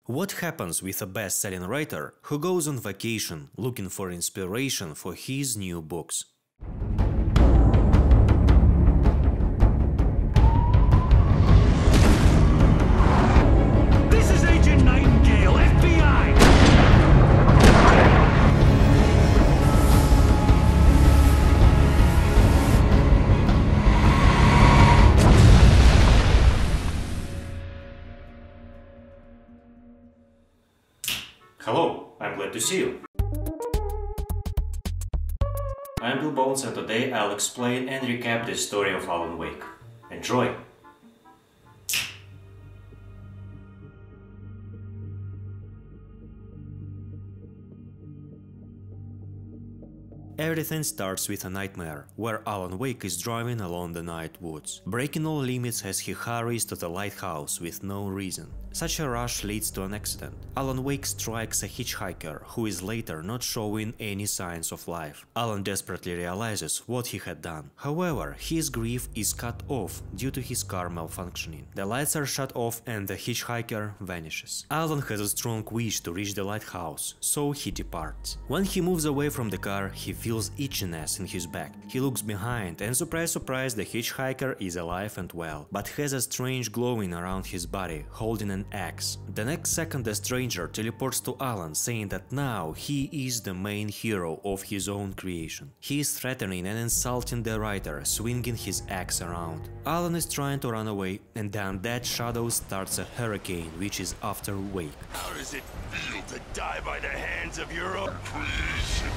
What happens with a best-selling writer who goes on vacation looking for inspiration for his new books? This is Agent Nightingale, FBI! Hello, I'm glad to see you. I'm Bill Bones, and today I'll explain and recap the story of Alan Wake. Enjoy! Everything starts with a nightmare, where Alan Wake is driving along the night woods, breaking all limits as he hurries to the lighthouse with no reason. Such a rush leads to an accident. Alan Wake strikes a hitchhiker, who is later not showing any signs of life. Alan desperately realizes what he had done. However, his grief is cut off due to his car malfunctioning. The lights are shut off and the hitchhiker vanishes. Alan has a strong wish to reach the lighthouse, so he departs. When he moves away from the car, he feels itchiness in his back. He looks behind and surprise surprise, the hitchhiker is alive and well, but has a strange glowing around his body, holding an axe. The next second the stranger teleports to Alan, saying that now he is the main hero of his own creation. He is threatening and insulting the writer, swinging his axe around. Alan is trying to run away, and then that shadow starts a hurricane which is after Wake. How does it feel to die by the hands of your own creation?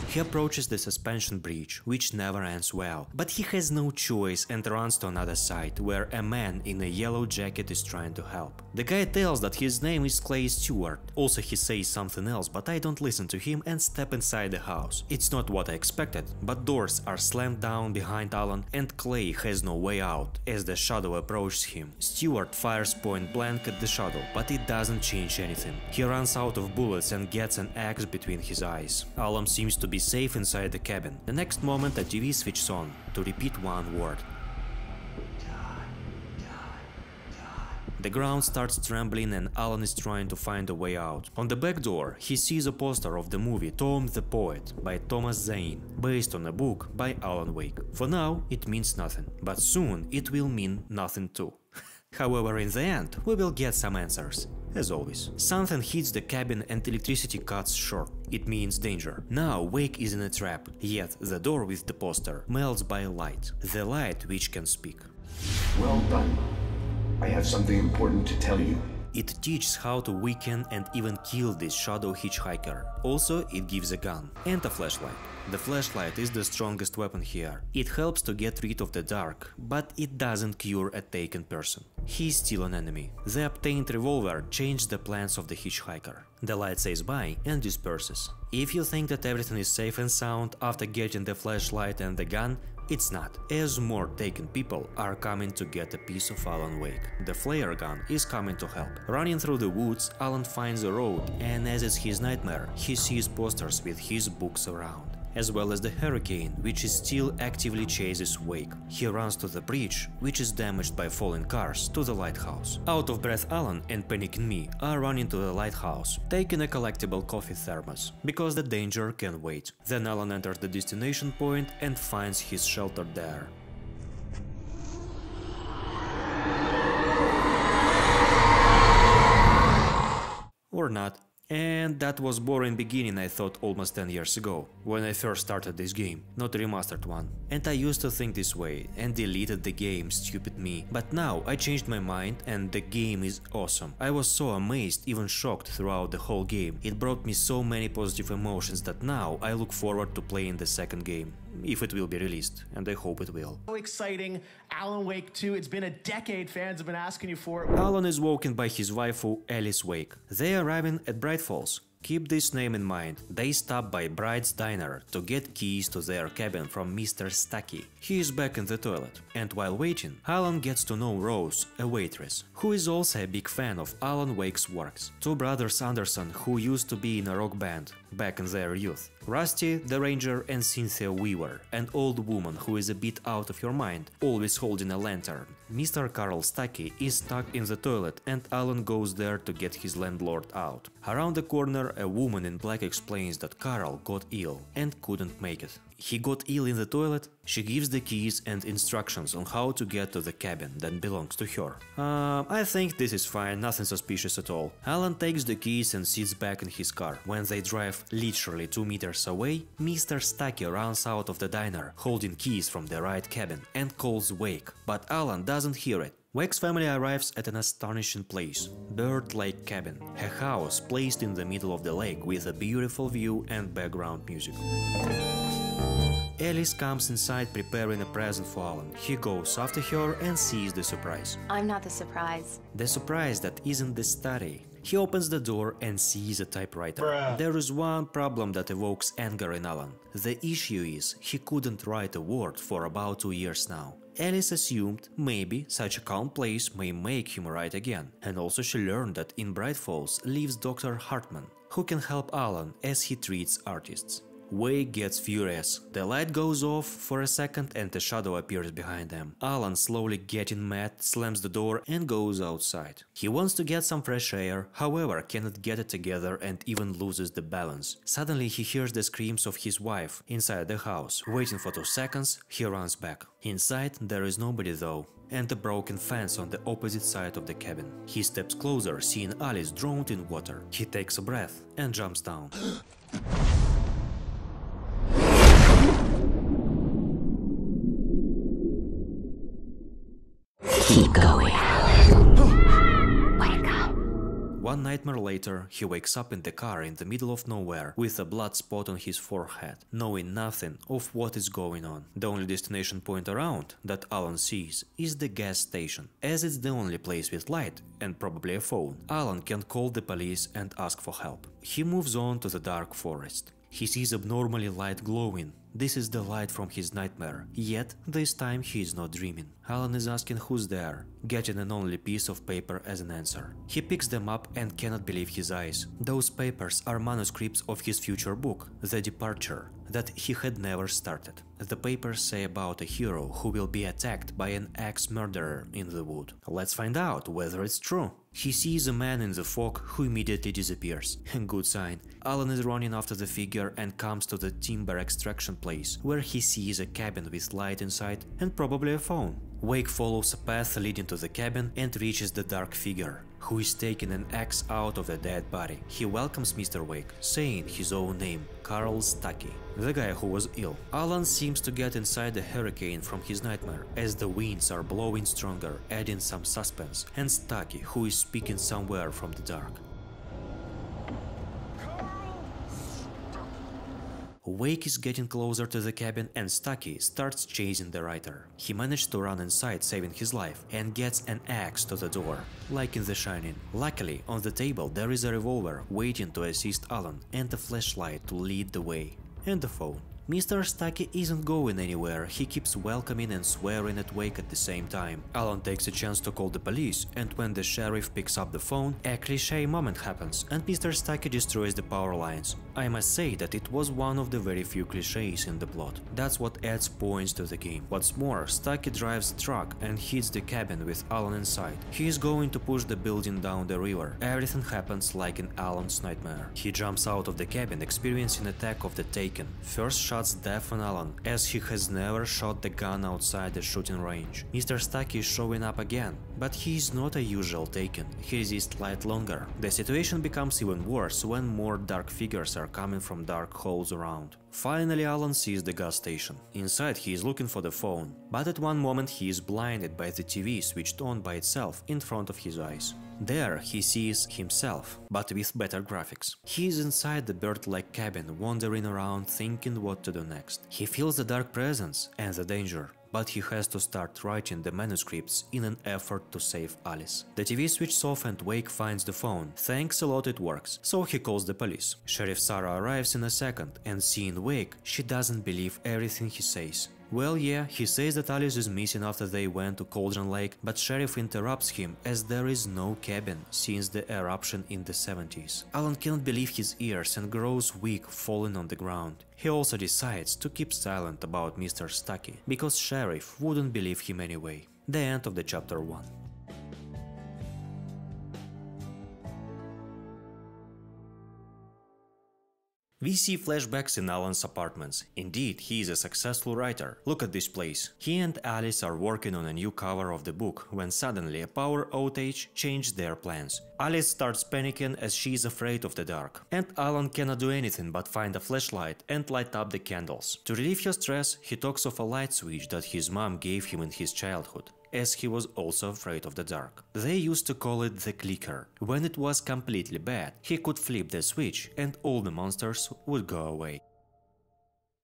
He approaches the suspension bridge, which never ends well, but he has no choice and runs to another side, where a man in a yellow jacket is trying to help. The guy tells that his name is Clay Stewart. Also he says something else, but I don't listen to him and step inside the house. It's not what I expected, but doors are slammed down behind Alan and Clay has no way out as the shadow approaches him. Stewart fires point blank at the shadow, but it doesn't change anything. He runs out of bullets and gets an axe between his eyes. Alan seems to be safe inside the cabin. The next moment a TV switches on to repeat one word. The ground starts trembling and Alan is trying to find a way out. On the back door, he sees a poster of the movie Tom the Poet by Thomas Zane, based on a book by Alan Wake. For now, it means nothing, but soon it will mean nothing too. However, in the end, we will get some answers. As always. Something hits the cabin and electricity cuts short. It means danger. Now Wake is in a trap, yet the door with the poster melts by light. The light which can speak. Well done. I have something important to tell you. It teaches how to weaken and even kill this shadow hitchhiker. Also, it gives a gun and a flashlight. The flashlight is the strongest weapon here. It helps to get rid of the dark, but it doesn't cure a taken person. He's still an enemy. The obtained revolver changed the plans of the hitchhiker. The light says bye and disperses. If you think that everything is safe and sound after getting the flashlight and the gun, it's not, as more taken people are coming to get a piece of Alan Wake. The flare gun is coming to help. Running through the woods, Alan finds a road, and as is his nightmare, he sees posters with his books around, as well as the hurricane, which is still actively chases Wake. He runs to the bridge, which is damaged by falling cars, to the lighthouse. Out of breath Alan and panicking me are running to the lighthouse, taking a collectible coffee thermos, because the danger can wait. Then Alan enters the destination point and finds his shelter there. Or not. And that was boring beginning, I thought, almost 10 years ago, when I first started this game, not a remastered one. And I used to think this way, and deleted the game, stupid me. But now I changed my mind and the game is awesome. I was so amazed, even shocked throughout the whole game. It brought me so many positive emotions that now I look forward to playing the second game. If it will be released, and I hope it will. So exciting, Alan Wake 2, it's been a decade, fans have been asking you for it. Alan is walking by his waifu Alice Wake. They are arriving at Bright Falls. Keep this name in mind. They stop by Bright's diner to get keys to their cabin from Mr. Stucky. He is back in the toilet, and while waiting, Alan gets to know Rose, a waitress, who is also a big fan of Alan Wake's works. Two brothers Anderson, who used to be in a rock band back in their youth. Rusty, the ranger, and Cynthia Weaver, an old woman who is a bit out of your mind, always holding a lantern. Mr. Carl Stuckey is stuck in the toilet and Alan goes there to get his landlord out. Around the corner, a woman in black explains that Carl got ill and couldn't make it. He got ill in the toilet? She gives the keys and instructions on how to get to the cabin that belongs to her. I think this is fine, nothing suspicious at all. Alan takes the keys and sits back in his car. When they drive literally 2 meters away, Mr. Stuckey runs out of the diner, holding keys from the right cabin, and calls Wake, but Alan doesn't hear it. Wake's family arrives at an astonishing place, Bird Lake Cabin, a house placed in the middle of the lake with a beautiful view and background music. Alice comes inside preparing a present for Alan. He goes after her and sees the surprise. I'm not the surprise. The surprise that isn't the study. He opens the door and sees a typewriter. There is one problem that evokes anger in Alan. The issue is he couldn't write a word for about 2 years now. Alice assumed maybe such a calm place may make him write again, and also she learned that in Bright Falls lives Dr. Hartman, who can help Alan as he treats artists. Wake gets furious. The light goes off for a second and a shadow appears behind them. Alan, slowly getting mad, slams the door and goes outside. He wants to get some fresh air, however cannot get it together and even loses the balance. Suddenly he hears the screams of his wife inside the house. Waiting for 2 seconds, he runs back. Inside there is nobody though, and a broken fence on the opposite side of the cabin. He steps closer, seeing Alice drowned in water. He takes a breath and jumps down. Keep going. Wake up. One nightmare later, he wakes up in the car in the middle of nowhere with a blood spot on his forehead, knowing nothing of what is going on. The only destination point around that Alan sees is the gas station. As it's the only place with light and probably a phone, Alan can call the police and ask for help. He moves on to the dark forest. He sees abnormally light glowing. This is the light from his nightmare, yet this time he is not dreaming. Alan is asking who's there, getting an only piece of paper as an answer. He picks them up and cannot believe his eyes. Those papers are manuscripts of his future book, The Departure, that he had never started. The papers say about a hero who will be attacked by an axe-murderer in the wood. Let's find out whether it's true. He sees a man in the fog who immediately disappears. Good sign. Alan is running after the figure and comes to the timber extraction place, where he sees a cabin with light inside and probably a phone. Wake follows a path leading to the cabin and reaches the dark figure, who is taking an axe out of a dead body. He welcomes Mr. Wake, saying his own name, Carl Stuckey, the guy who was ill. Alan seems to get inside the hurricane from his nightmare, as the winds are blowing stronger, adding some suspense, and Stuckey, who is speaking somewhere from the dark. Wake is getting closer to the cabin and Stuckey starts chasing the writer. He managed to run inside, saving his life, and gets an axe to the door, like in The Shining. Luckily, on the table there is a revolver waiting to assist Alan and a flashlight to lead the way, and a phone. Mr. Stuckey isn't going anywhere, he keeps welcoming and swearing at Wake at the same time. Alan takes a chance to call the police, and when the sheriff picks up the phone, a cliché moment happens and Mr. Stuckey destroys the power lines. I must say that it was one of the very few clichés in the plot. That's what adds points to the game. What's more, Stuckey drives a truck and hits the cabin with Alan inside. He is going to push the building down the river. Everything happens like in Alan's nightmare. He jumps out of the cabin, experiencing attack of the Taken. First shots deaf on Alan, as he has never shot the gun outside the shooting range. Mr. Stuckey is showing up again, but he is not a usual Taken. He resists light longer. The situation becomes even worse when more dark figures are coming from dark holes around. Finally, Alan sees the gas station. Inside he is looking for the phone, but at one moment he is blinded by the TV switched on by itself in front of his eyes. There he sees himself, but with better graphics. He is inside the Bird Lake cabin, wandering around thinking what to do next. He feels the dark presence and the danger, but he has to start writing the manuscripts in an effort to save Alice. The TV switches off and Wake finds the phone. Thanks a lot, it works. So he calls the police. Sheriff Sarah arrives in a second, and seeing Wake, she doesn't believe everything he says. Well, yeah, he says that Alice is missing after they went to Cauldron Lake, but Sheriff interrupts him as there is no cabin since the eruption in the 70s. Alan cannot believe his ears and grows weak, falling on the ground. He also decides to keep silent about Mr. Stuckey, because Sheriff wouldn't believe him anyway. The end of the chapter 1. We see flashbacks in Alan's apartments. Indeed, he is a successful writer. Look at this place. He and Alice are working on a new cover of the book when suddenly a power outage changed their plans. Alice starts panicking as she is afraid of the dark. And Alan cannot do anything but find a flashlight and light up the candles. To relieve her stress, he talks of a light switch that his mom gave him in his childhood, as he was also afraid of the dark. They used to call it the clicker. When it was completely bad, he could flip the switch and all the monsters would go away.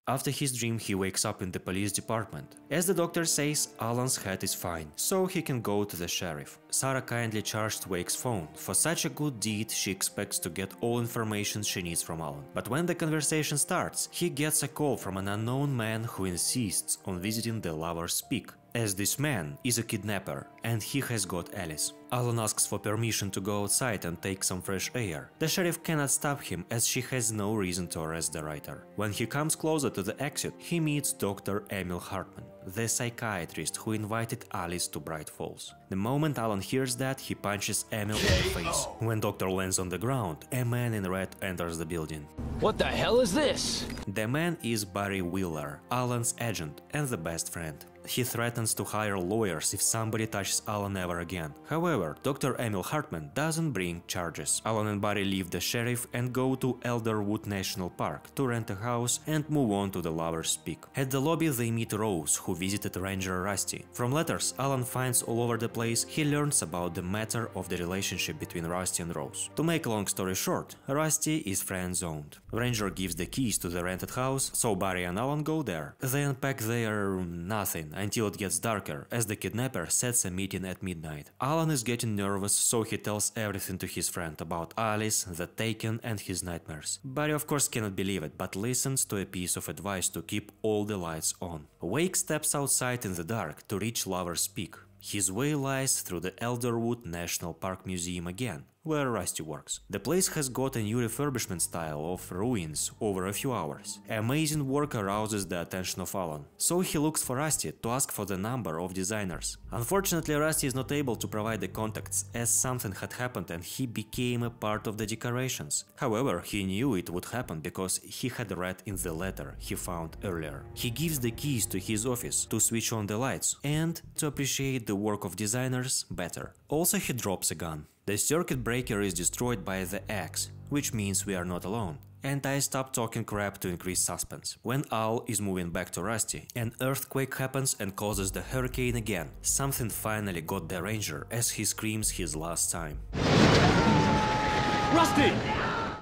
After his dream, he wakes up in the police department. As the doctor says, Alan's head is fine, so he can go to the sheriff. Sarah kindly charged Wake's phone. For such a good deed, she expects to get all information she needs from Alan. But when the conversation starts, he gets a call from an unknown man who insists on visiting the Lover's Peak, as this man is a kidnapper and he has got Alice. Alan asks for permission to go outside and take some fresh air. The sheriff cannot stop him as she has no reason to arrest the writer. When he comes closer to the exit, he meets Dr. Emil Hartman, the psychiatrist who invited Alice to Bright Falls. The moment Alan hears that, he punches Emil in the face. When Doctor lands on the ground, a man in red enters the building. What the hell is this? The man is Barry Wheeler, Alan's agent and the best friend. He threatens to hire lawyers if somebody touches Alan ever again. However, Dr. Emil Hartman doesn't bring charges. Alan and Barry leave the sheriff and go to Elderwood National Park to rent a house and move on to the Lover's Peak. At the lobby they meet Rose, who visited Ranger Rusty. From letters Alan finds all over the place, he learns about the matter of the relationship between Rusty and Rose. To make a long story short, Rusty is friend-zoned. Ranger gives the keys to the rented house, so Barry and Alan go there. They unpack their nothing until it gets darker, as the kidnapper sets a meeting at midnight. Alan is getting nervous, so he tells everything to his friend about Alice, the Taken and his nightmares. Barry of course cannot believe it, but listens to a piece of advice to keep all the lights on. Wake steps outside in the dark to reach Lover's Peak. His way lies through the Elderwood National Park Museum again, where Rusty works. The place has got a new refurbishment style of ruins over a few hours. Amazing work arouses the attention of Alan, so he looks for Rusty to ask for the number of designers. Unfortunately, Rusty is not able to provide the contacts, as something had happened and he became a part of the decorations. However, he knew it would happen because he had read in the letter he found earlier. He gives the keys to his office to switch on the lights and to appreciate the work of designers better. Also, he drops a gun. The circuit breaker is destroyed by the axe, which means we are not alone. And I stop talking crap to increase suspense. When Al is moving back to Rusty, an earthquake happens and causes the hurricane again. Something finally got the Ranger as he screams his last time. Rusty!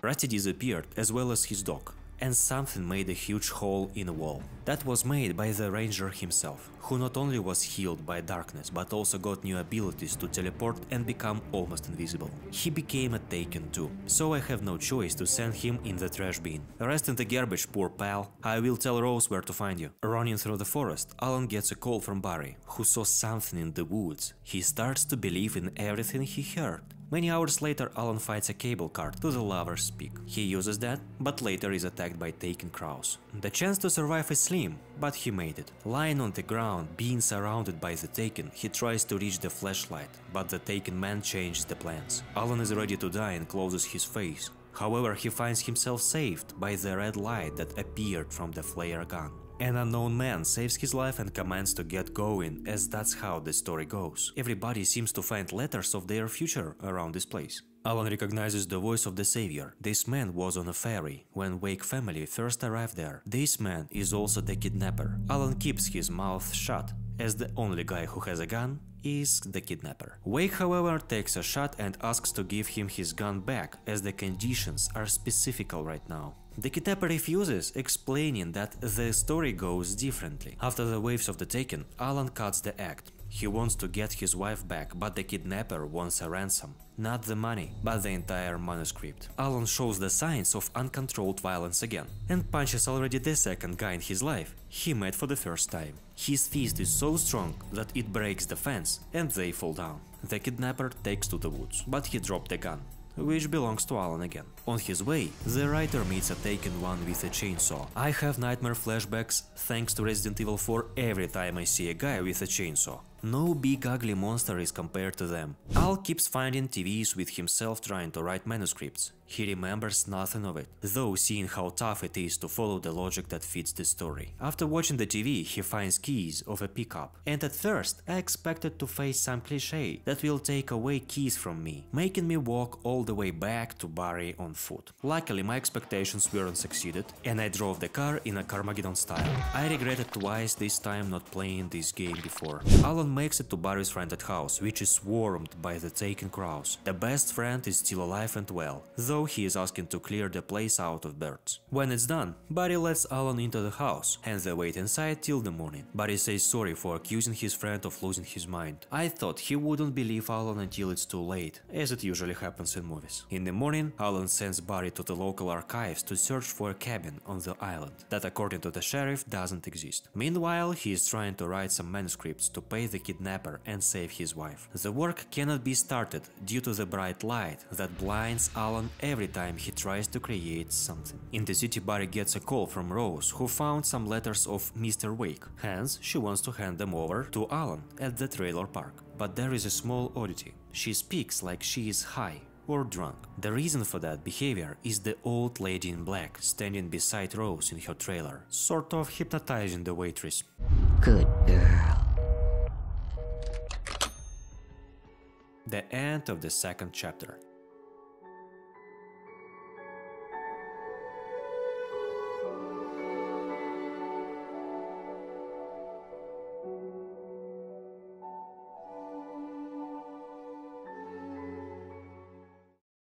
Rusty disappeared, as well as his dog, and something made a huge hole in the wall. That was made by the Ranger himself, who not only was healed by darkness, but also got new abilities to teleport and become almost invisible. He became a Taken too, so I have no choice to send him in the trash bin. Rest in the garbage, poor pal. I will tell Rose where to find you. Running through the forest, Alan gets a call from Barry, who saw something in the woods. He starts to believe in everything he heard. Many hours later, Alan finds a cable car to the Lover's Peak. He uses that, but later is attacked by Taken crows. The chance to survive is slim, but he made it. Lying on the ground, being surrounded by the Taken, he tries to reach the flashlight, but the Taken man changes the plans. Alan is ready to die and closes his face. However, he finds himself saved by the red light that appeared from the flare gun. An unknown man saves his life and commands to get going, as that's how the story goes. Everybody seems to find letters of their future around this place. Alan recognizes the voice of the savior. This man was on a ferry when Wake family first arrived there. This man is also the kidnapper. Alan keeps his mouth shut, as the only guy who has a gun is the kidnapper. Wake, however, takes a shot and asks to give him his gun back, as the conditions are specific right now. The kidnapper refuses, explaining that the story goes differently. After the waves of the Taken, Alan cuts the act. He wants to get his wife back, but the kidnapper wants a ransom. Not the money, but the entire manuscript. Alan shows the signs of uncontrolled violence again, and punches already the second guy in his life he met for the first time. His fist is so strong that it breaks the fence, and they fall down. The kidnapper takes to the woods, but he dropped the gun, which belongs to Alan again. On his way, the writer meets a Taken one with a chainsaw. I have nightmare flashbacks thanks to Resident Evil 4 every time I see a guy with a chainsaw. No big ugly monster is compared to them. Al keeps finding TVs with himself trying to write manuscripts. He remembers nothing of it, though seeing how tough it is to follow the logic that fits the story. After watching the TV, he finds keys of a pickup, and at first I expected to face some cliché that will take away keys from me, making me walk all the way back to Barry on foot. Luckily my expectations weren't succeeded, and I drove the car in a Carmageddon style. I regretted twice this time not playing this game before. Alan makes it to Barry's rented house, which is swarmed by the taken crows. The best friend is still alive and well, though he is asking to clear the place out of birds. When it's done, Barry lets Alan into the house, and they wait inside till the morning. Barry says sorry for accusing his friend of losing his mind. I thought he wouldn't believe Alan until it's too late, as it usually happens in movies. In the morning, Alan sends Barry to the local archives to search for a cabin on the island that, according to the sheriff, doesn't exist. Meanwhile, he is trying to write some manuscripts to pay the kidnapper and save his wife. The work cannot be started due to the bright light that blinds Alan every time he tries to create something. In the city, Barry gets a call from Rose, who found some letters of Mr. Wake, hence she wants to hand them over to Alan at the trailer park. But there is a small oddity. She speaks like she is high or drunk. The reason for that behavior is the old lady in black standing beside Rose in her trailer, sort of hypnotizing the waitress. Good girl. The end of the second chapter.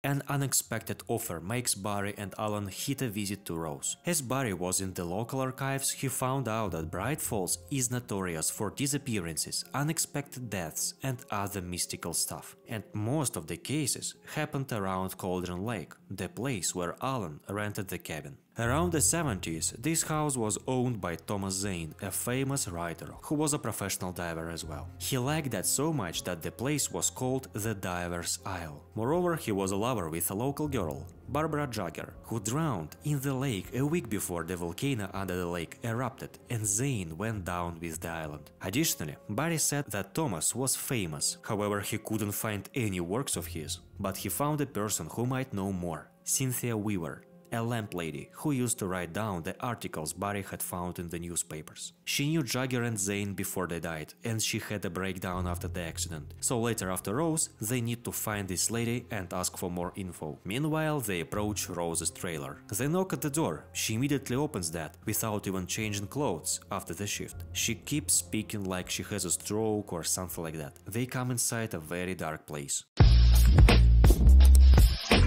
An unexpected offer makes Barry and Alan hit a visit to Rose. As Barry was in the local archives, he found out that Bright Falls is notorious for disappearances, unexpected deaths and other mystical stuff. And most of the cases happened around Cauldron Lake, the place where Alan rented the cabin. Around the 70s, this house was owned by Thomas Zane, a famous writer who was a professional diver as well. He liked that so much that the place was called the Diver's Isle. Moreover, he was a lover with a local girl, Barbara Jagger, who drowned in the lake a week before the volcano under the lake erupted and Zane went down with the island. Additionally, Barry said that Thomas was famous, however he couldn't find any works of his, but he found a person who might know more, Cynthia Weaver, a lamp lady who used to write down the articles Barry had found in the newspapers. She knew Jagger and Zane before they died, and she had a breakdown after the accident. So later after Rose, they need to find this lady and ask for more info. Meanwhile, they approach Rose's trailer. They knock at the door. She immediately opens that, without even changing clothes after the shift. She keeps speaking like she has a stroke or something like that. They come inside a very dark place.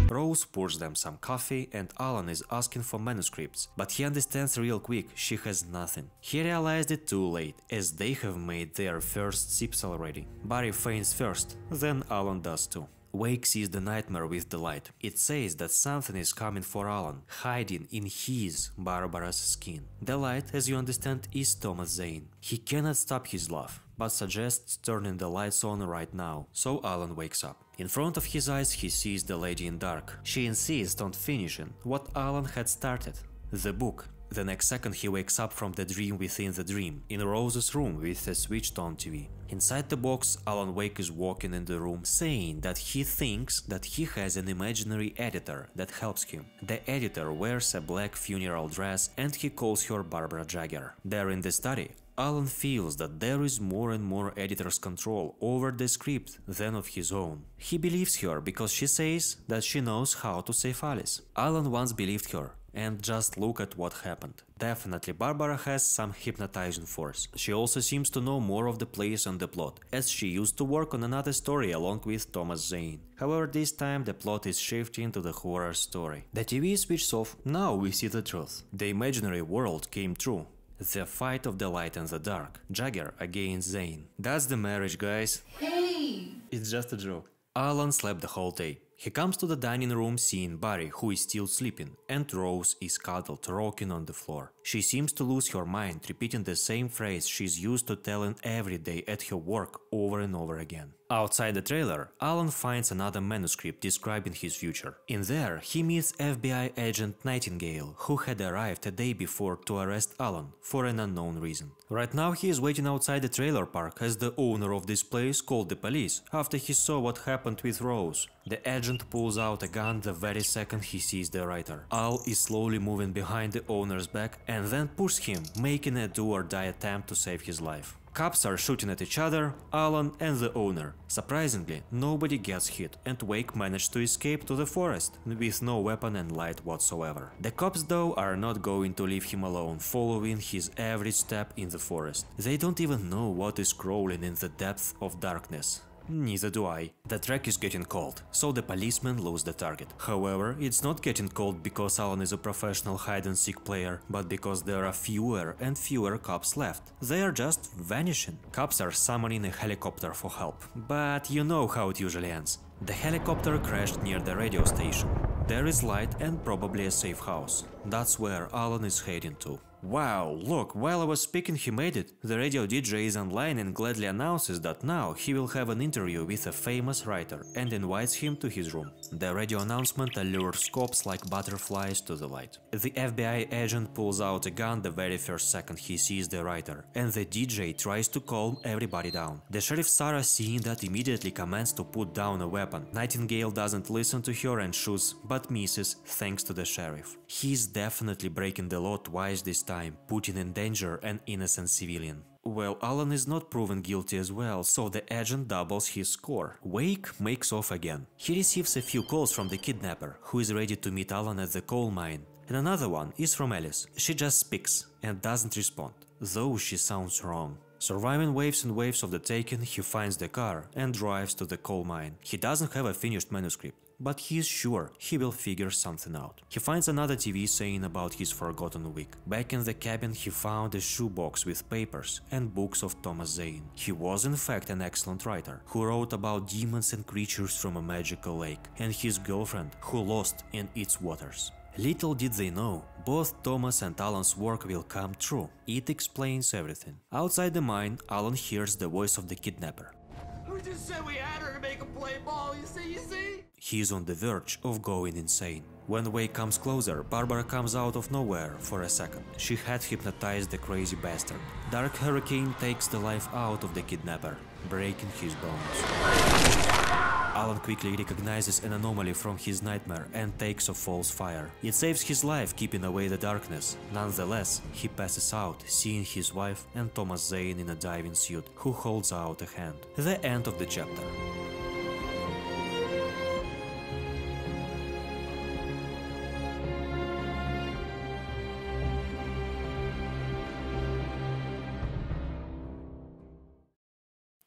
Rose pours them some coffee and Alan is asking for manuscripts, but he understands real quick she has nothing. He realized it too late, as they have made their first sips already. Barry faints first, then Alan does too. Wake sees the nightmare with the light. It says that something is coming for Alan, hiding in his, Barbara's, skin. The light, as you understand, is Thomas Zane. He cannot stop his love, but suggests turning the lights on right now, so Alan wakes up. In front of his eyes he sees the lady in dark. She insists on finishing what Alan had started, the book. The next second he wakes up from the dream within the dream, in Rose's room with a switched-on TV. Inside the box, Alan Wake is walking in the room saying that he thinks that he has an imaginary editor that helps him. The editor wears a black funeral dress and he calls her Barbara Jagger. There in the study, Alan feels that there is more and more editor's control over the script than of his own. He believes her because she says that she knows how to save Alice. Alan once believed her, and just look at what happened. Definitely Barbara has some hypnotizing force. She also seems to know more of the place and the plot, as she used to work on another story along with Thomas Zane. However, this time the plot is shifting to the horror story. The TV is switched off, now we see the truth. The imaginary world came true. The fight of the light and the dark. Jagger against Zane. That's the marriage, guys. Hey! It's just a joke. Alan slept the whole day. He comes to the dining room seeing Barry, who is still sleeping, and Rose is cuddled, rocking on the floor. She seems to lose her mind, repeating the same phrase she's used to telling every day at her work over and over again. Outside the trailer, Alan finds another manuscript describing his future. In there, he meets FBI agent Nightingale, who had arrived a day before to arrest Alan for an unknown reason. Right now he is waiting outside the trailer park as the owner of this place called the police after he saw what happened with Rose. The agent pulls out a gun the very second he sees the writer. Al is slowly moving behind the owner's back and then pushes him, making a do-or-die attempt to save his life. Cops are shooting at each other, Alan and the owner. Surprisingly, nobody gets hit, and Wake managed to escape to the forest with no weapon and light whatsoever. The cops though are not going to leave him alone, following his every step in the forest. They don't even know what is crawling in the depths of darkness. Neither do I. The track is getting cold, so the policemen lose the target. However, it's not getting cold because Alan is a professional hide-and-seek player, but because there are fewer and fewer cops left. They are just vanishing. Cops are summoning a helicopter for help, but you know how it usually ends. The helicopter crashed near the radio station. There is light and probably a safe house. That's where Alan is heading to. Wow, look, while I was speaking he made it. The radio DJ is online and gladly announces that now he will have an interview with a famous writer and invites him to his room. The radio announcement allures cops like butterflies to the light. The FBI agent pulls out a gun the very first second he sees the writer, and the DJ tries to calm everybody down. The sheriff Sarah, seeing that, immediately commands to put down a weapon. Nightingale doesn't listen to her and shoots, but misses thanks to the sheriff. He's definitely breaking the law twice this time, putting in danger an innocent civilian. Well, Alan is not proven guilty as well, so the agent doubles his score. Wake makes off again. He receives a few calls from the kidnapper, who is ready to meet Alan at the coal mine. And another one is from Alice. She just speaks and doesn't respond, though she sounds wrong. Surviving waves and waves of the taken, he finds the car and drives to the coal mine. He doesn't have a finished manuscript, but he is sure he will figure something out. He finds another TV saying about his forgotten week. Back in the cabin he found a shoebox with papers and books of Thomas Zane. He was in fact an excellent writer, who wrote about demons and creatures from a magical lake, and his girlfriend who lost in its waters. Little did they know, both Thomas and Alan's work will come true. It explains everything. Outside the mine, Alan hears the voice of the kidnapper. Who just said we had her to make a play ball, you see? He is on the verge of going insane. When Wake comes closer, Barbara comes out of nowhere for a second. She had hypnotized the crazy bastard. Dark Hurricane takes the life out of the kidnapper, breaking his bones. Alan quickly recognizes an anomaly from his nightmare and takes a false fire. It saves his life, keeping away the darkness. Nonetheless, he passes out, seeing his wife and Thomas Zane in a diving suit, who holds out a hand. The end of the chapter.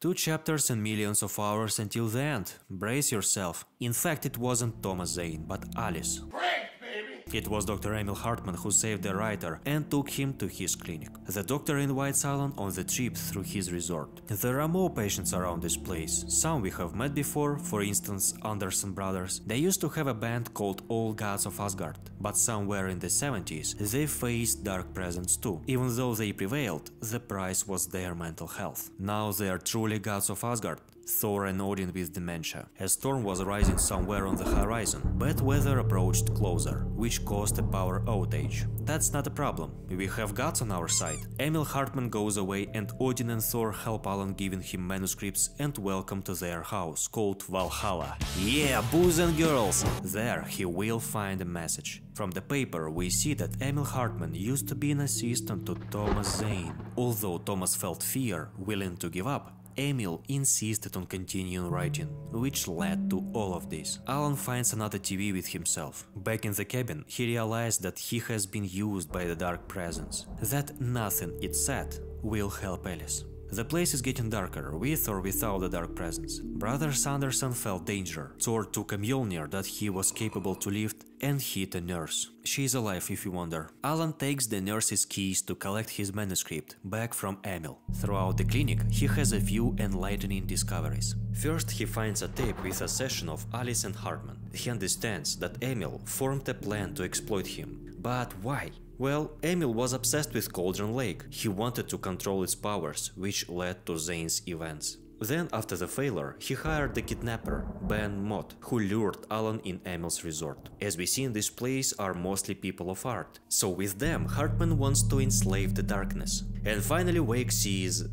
Two chapters and millions of hours until the end. Brace yourself. In fact, it wasn't Thomas Zane, but Alice. It was Dr. Emil Hartman who saved the writer and took him to his clinic. The doctor invites Alan on the trip through his resort. There are more patients around this place. Some we have met before, for instance Anderson brothers. They used to have a band called All Gods of Asgard, but somewhere in the 70s they faced dark presence too. Even though they prevailed, the price was their mental health. Now they are truly gods of Asgard. Thor and Odin with dementia. A storm was rising somewhere on the horizon. Bad weather approached closer, which caused a power outage. That's not a problem. We have gods on our side. Emil Hartman goes away and Odin and Thor help Alan, giving him manuscripts and welcome to their house, called Valhalla. Yeah, boys and girls! There he will find a message. From the paper we see that Emil Hartman used to be an assistant to Thomas Zane. Although Thomas felt fear, willing to give up, Emil insisted on continuing writing, which led to all of this. Alan finds another TV with himself. Back in the cabin, he realized that he has been used by the dark presence, that nothing it said will help Alice. The place is getting darker, with or without the dark presence. Brother Sanderson felt danger. Thor took a Mjolnir that he was capable to lift and hit a nurse. She is alive, if you wonder. Alan takes the nurse's keys to collect his manuscript back from Emil. Throughout the clinic, he has a few enlightening discoveries. First, he finds a tape with a session of Alice and Hartman. He understands that Emil formed a plan to exploit him. But why? Well, Emil was obsessed with Cauldron Lake. He wanted to control its powers, which led to Zane's events. Then, after the failure, he hired the kidnapper, Ben Mott, who lured Alan in Emil's resort. As we see in this place are mostly people of art, so with them Hartman wants to enslave the darkness. And finally Wake sees...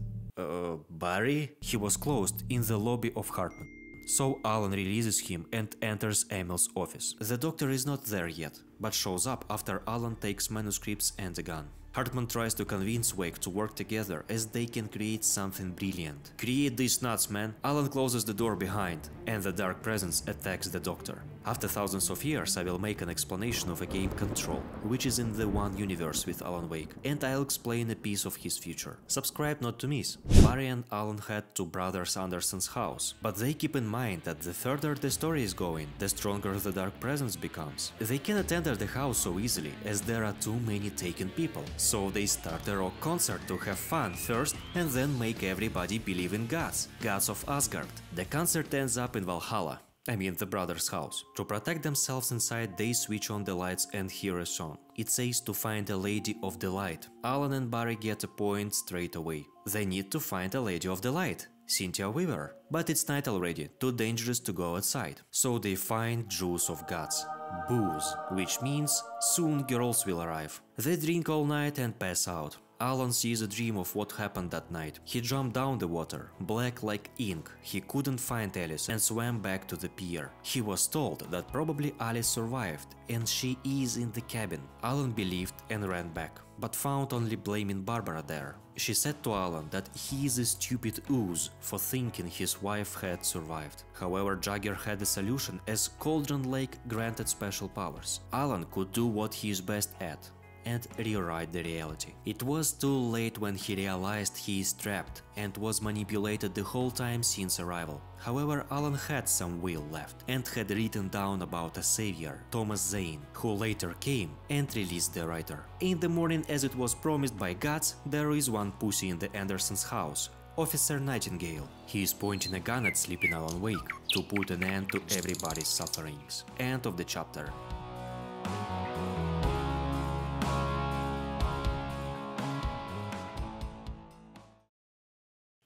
Barry? He was closed in the lobby of Hartman. So Alan releases him and enters Emil's office. The doctor is not there yet, but shows up after Alan takes manuscripts and a gun. Hartman tries to convince Wake to work together as they can create something brilliant. Create these nuts, man! Alan closes the door behind, and the dark presence attacks the doctor. After thousands of years I will make an explanation of a game Control, which is in the one universe with Alan Wake, and I'll explain a piece of his future. Subscribe not to miss. Barry and Alan head to Brothers Anderson's house, but they keep in mind that the further the story is going, the stronger the dark presence becomes. They cannot enter the house so easily, as there are too many taken people, so they start a rock concert to have fun first and then make everybody believe in gods of Asgard. The concert ends up in Valhalla. I mean the brothers' house. To protect themselves inside, they switch on the lights and hear a song. It says to find a lady of the light. Alan and Barry get a point straight away. They need to find a lady of the light, Cynthia Weaver. But it's night already, too dangerous to go outside. So they find juice of gods. Booze, which means soon girls will arrive. They drink all night and pass out. Alan sees a dream of what happened that night. He jumped down the water, black like ink. He couldn't find Alice and swam back to the pier. He was told that probably Alice survived and she is in the cabin. Alan believed and ran back, but found only blaming Barbara there. She said to Alan that he is a stupid ooze for thinking his wife had survived. However, Jagger had a solution as Cauldron Lake granted special powers. Alan could do what he is best at and rewrite the reality. It was too late when he realized he is trapped and was manipulated the whole time since arrival. However, Alan had some will left and had written down about a savior, Thomas Zane, who later came and released the writer. In the morning, as it was promised by gods, there is one pussy in the Andersons' house, Officer Nightingale. He is pointing a gun at sleeping Alan Wake to put an end to everybody's sufferings. End of the chapter.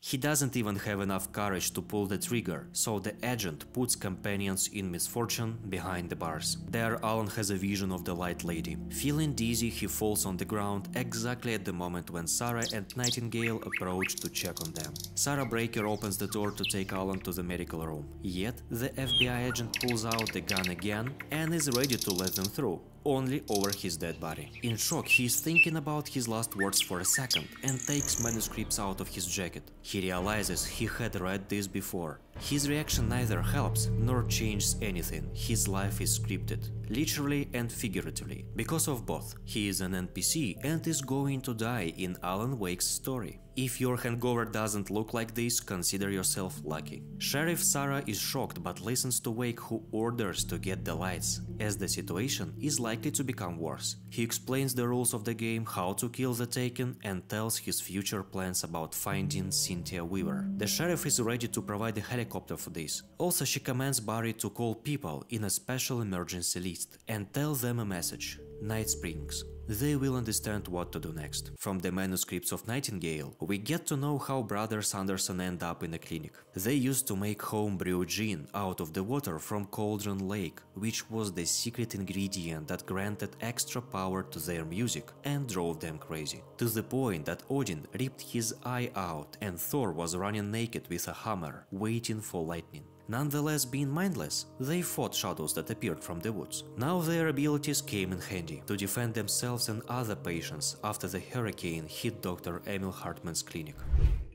He doesn't even have enough courage to pull the trigger, so the agent puts companions in misfortune behind the bars. There Alan has a vision of the Light Lady. Feeling dizzy, he falls on the ground exactly at the moment when Sarah and Nightingale approach to check on them. Sarah Breaker opens the door to take Alan to the medical room. Yet the FBI agent pulls out the gun again and is ready to let them through, only over his dead body. In shock, he is thinking about his last words for a second and takes manuscripts out of his jacket. He realizes he had read this before. His reaction neither helps nor changes anything. His life is scripted, literally and figuratively. Because of both, he is an NPC and is going to die in Alan Wake's story. If your hangover doesn't look like this, consider yourself lucky. Sheriff Sarah is shocked but listens to Wake, who orders to get the lights, as the situation is likely to become worse. He explains the rules of the game, how to kill the Taken, and tells his future plans about finding Cynthia Weaver. The sheriff is ready to provide a helicopter for this. Also, she commands Barry to call people in a special emergency list and tell them a message. Night Springs. They will understand what to do next. From the manuscripts of Nightingale, we get to know how Brothers Anderson end up in a clinic. They used to make homebrew gin out of the water from Cauldron Lake, which was the secret ingredient that granted extra power to their music and drove them crazy. To the point that Odin ripped his eye out and Thor was running naked with a hammer, waiting for lightning. Nonetheless, being mindless, they fought shadows that appeared from the woods. Now their abilities came in handy to defend themselves and other patients after the hurricane hit Dr. Emil Hartman's clinic.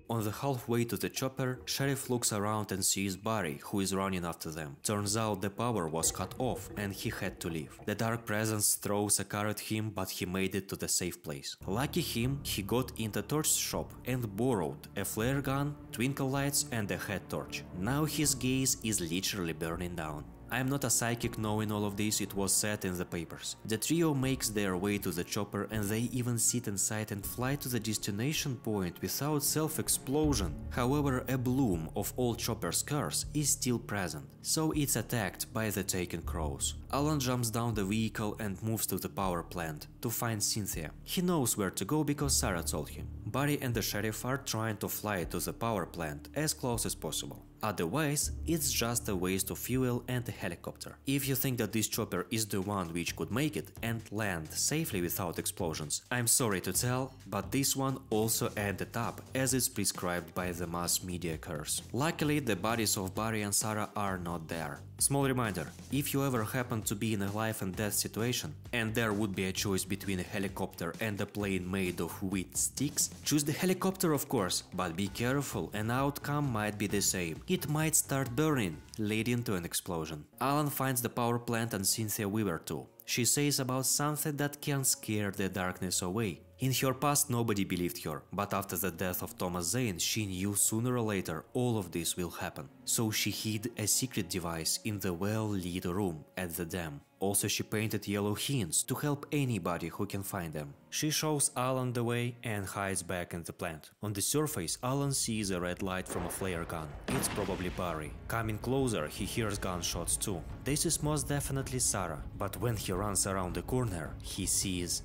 On the halfway to the chopper, Sheriff looks around and sees Barry, who is running after them. Turns out the power was cut off and he had to leave. The dark presence throws a car at him, but he made it to the safe place. Lucky him, he got into Torch's shop and borrowed a flare gun, twinkle lights and a head torch. Now his gaze is literally burning down. I am not a psychic knowing all of this, it was said in the papers. The trio makes their way to the chopper and they even sit inside and fly to the destination point without self-explosion. However, a bloom of all Chopper's curse is still present, so it's attacked by the taken crows. Alan jumps down the vehicle and moves to the power plant to find Cynthia. He knows where to go because Sarah told him. Barry and the sheriff are trying to fly to the power plant as close as possible. Otherwise, it's just a waste of fuel and a helicopter. If you think that this chopper is the one which could make it and land safely without explosions, I'm sorry to tell, but this one also ended up as is prescribed by the mass media curse. Luckily, the bodies of Barry and Sarah are not there. Small reminder, if you ever happen to be in a life and death situation, and there would be a choice between a helicopter and a plane made of wheat sticks, choose the helicopter of course, but be careful, an outcome might be the same. It might start burning, leading to an explosion. Alan finds the power plant and Cynthia Weaver too. She says about something that can scare the darkness away. In her past nobody believed her, but after the death of Thomas Zane she knew sooner or later all of this will happen. So she hid a secret device in the well-lit room at the dam. Also she painted yellow hints to help anybody who can find them. She shows Alan the way and hides back in the plant. On the surface, Alan sees a red light from a flare gun. It's probably Barry. Coming closer, he hears gunshots too. This is most definitely Sarah, but when he runs around the corner, he sees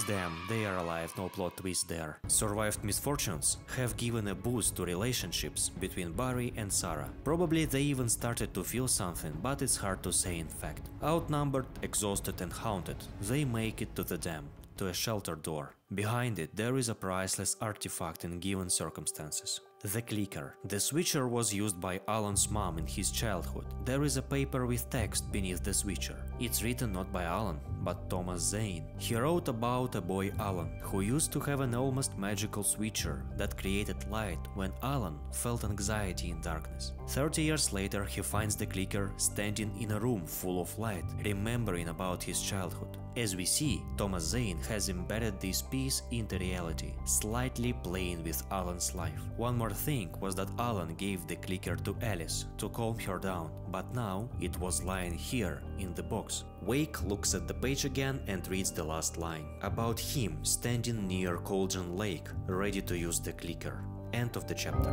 them, they are alive, no plot twist there. Survived misfortunes have given a boost to relationships between Barry and Sarah. Probably they even started to feel something, but it's hard to say in fact. Outnumbered, exhausted and haunted, they make it to the dam, to a shelter door. Behind it there is a priceless artifact in given circumstances. The clicker. The switcher was used by Alan's mom in his childhood. There is a paper with text beneath the switcher. It's written not by Alan, but Thomas Zane. He wrote about a boy Alan, who used to have an almost magical switcher that created light when Alan felt anxiety in darkness. 30 years later he finds the clicker standing in a room full of light, remembering about his childhood. As we see, Thomas Zane has embedded this piece into reality, slightly playing with Alan's life. One more thing was that Alan gave the clicker to Alice to calm her down, but now it was lying here in the box. Wake looks at the page again and reads the last line, about him standing near Cauldron Lake, ready to use the clicker. End of the chapter.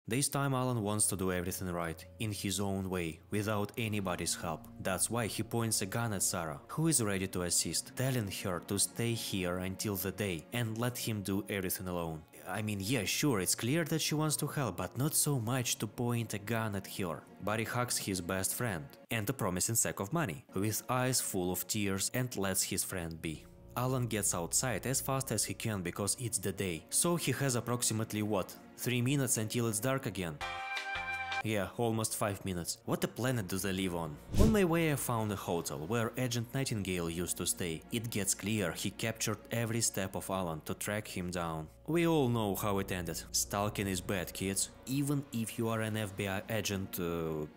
This time Alan wants to do everything right, in his own way, without anybody's help. That's why he points a gun at Sarah, who is ready to assist, telling her to stay here until the day and let him do everything alone. I mean, yeah, sure, it's clear that she wants to help, but not so much to point a gun at her. Barry hugs his best friend and a promising sack of money, with eyes full of tears, and lets his friend be. Alan gets outside as fast as he can because it's the day, so he has approximately what? 3 minutes until it's dark again. Yeah, almost 5 minutes. What a planet do they live on? On my way I found a hotel where Agent Nightingale used to stay. It gets clear he captured every step of Alan to track him down. We all know how it ended. Stalking is bad, kids. Even if you are an FBI agent,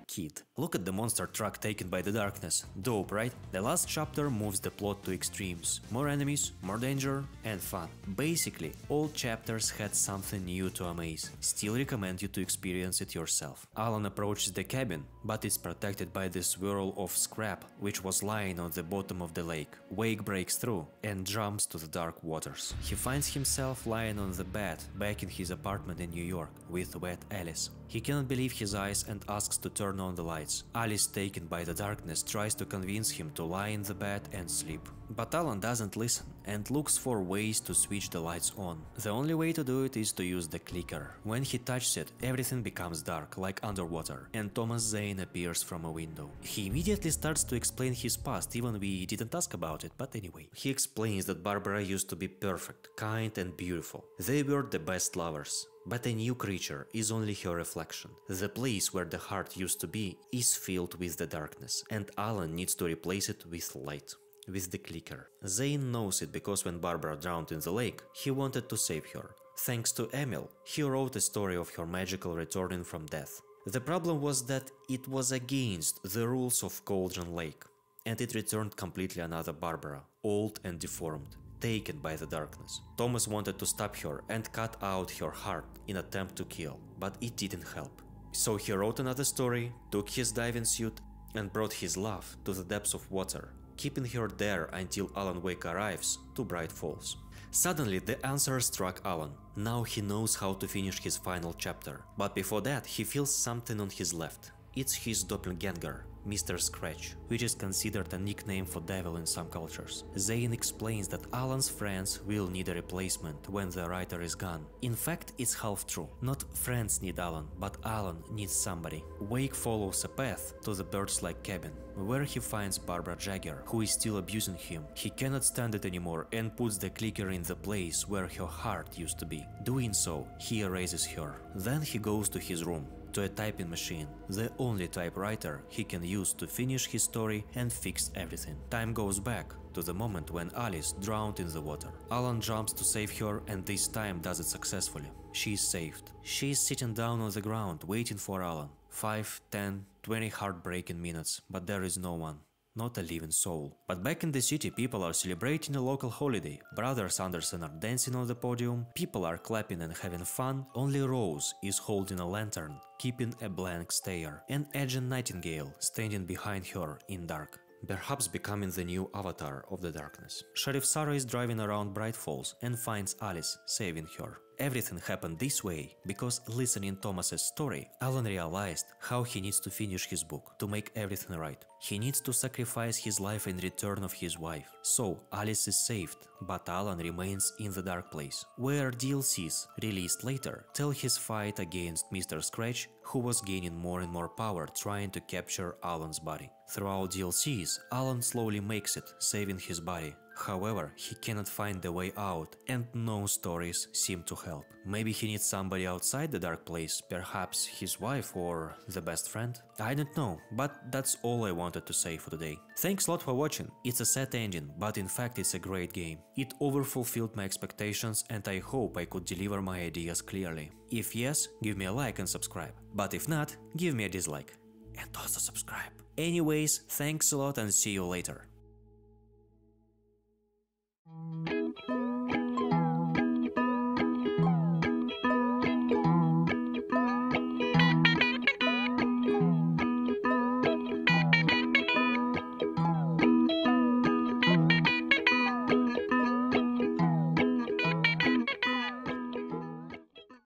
kid. Look at the monster truck taken by the darkness. Dope, right? The last chapter moves the plot to extremes. More enemies, more danger, and fun. Basically, all chapters had something new to amaze. Still recommend you to experience it yourself. Alan approaches the cabin, but it's protected by the swirl of scrap, which was lying on the bottom of the lake. Wake breaks through and jumps to the dark waters. He finds himself lying on the bed back in his apartment in New York with wet Alice. He cannot believe his eyes and asks to turn on the lights. Alice, taken by the darkness, tries to convince him to lie in the bed and sleep. But Alan doesn't listen and looks for ways to switch the lights on. The only way to do it is to use the clicker. When he touches it, everything becomes dark, like underwater, and Thomas Zane appears from a window. He immediately starts to explain his past, even we didn't ask about it, but anyway. He explains that Barbara used to be perfect, kind and beautiful. They were the best lovers. But a new creature is only her reflection. The place where the heart used to be is filled with the darkness, and Alan needs to replace it with light. With the clicker. Zane knows it because when Barbara drowned in the lake, he wanted to save her. Thanks to Emil, he wrote a story of her magical returning from death. The problem was that it was against the rules of Cauldron Lake, and it returned completely another Barbara, old and deformed, taken by the darkness. Thomas wanted to stop her and cut out her heart in attempt to kill, but it didn't help. So he wrote another story, took his diving suit, and brought his love to the depths of water, keeping her there until Alan Wake arrives to Bright Falls. Suddenly the answer struck Alan. Now he knows how to finish his final chapter. But before that he feels something on his left. It's his doppelganger, Mr. Scratch, which is considered a nickname for devil in some cultures. Zane explains that Alan's friends will need a replacement when the writer is gone. In fact, it's half true. Not friends need Alan, but Alan needs somebody. Wake follows a path to the Birds-like cabin, where he finds Barbara Jagger, who is still abusing him. He cannot stand it anymore and puts the clicker in the place where her heart used to be. Doing so, he erases her. Then he goes to his room, to a typing machine, the only typewriter he can use to finish his story and fix everything. Time goes back to the moment when Alice drowned in the water. Alan jumps to save her and this time does it successfully. She is saved. She is sitting down on the ground waiting for Alan. 5, 10, 20 heartbreaking minutes, but there is no one. Not a living soul. But back in the city people are celebrating a local holiday. Brothers Anderson are dancing on the podium, people are clapping and having fun, only Rose is holding a lantern, keeping a blank stare, and Agent Nightingale standing behind her in dark, perhaps becoming the new avatar of the darkness. Sheriff Sarah is driving around Bright Falls and finds Alice, saving her. Everything happened this way because, listening Thomas's story, Alan realized how he needs to finish his book to make everything right. He needs to sacrifice his life in return of his wife. So Alice is saved, but Alan remains in the dark place, where DLCs, released later, tell his fight against Mr. Scratch, who was gaining more and more power trying to capture Alan's body. Throughout DLCs, Alan slowly makes it, saving his body. However, he cannot find the way out, and no stories seem to help. Maybe he needs somebody outside the dark place, perhaps his wife or the best friend? I don't know, but that's all I wanted to say for today. Thanks a lot for watching. It's a sad ending, but in fact it's a great game. It overfulfilled my expectations and I hope I could deliver my ideas clearly. If yes, give me a like and subscribe. But if not, give me a dislike. And also subscribe. Anyways, thanks a lot and see you later.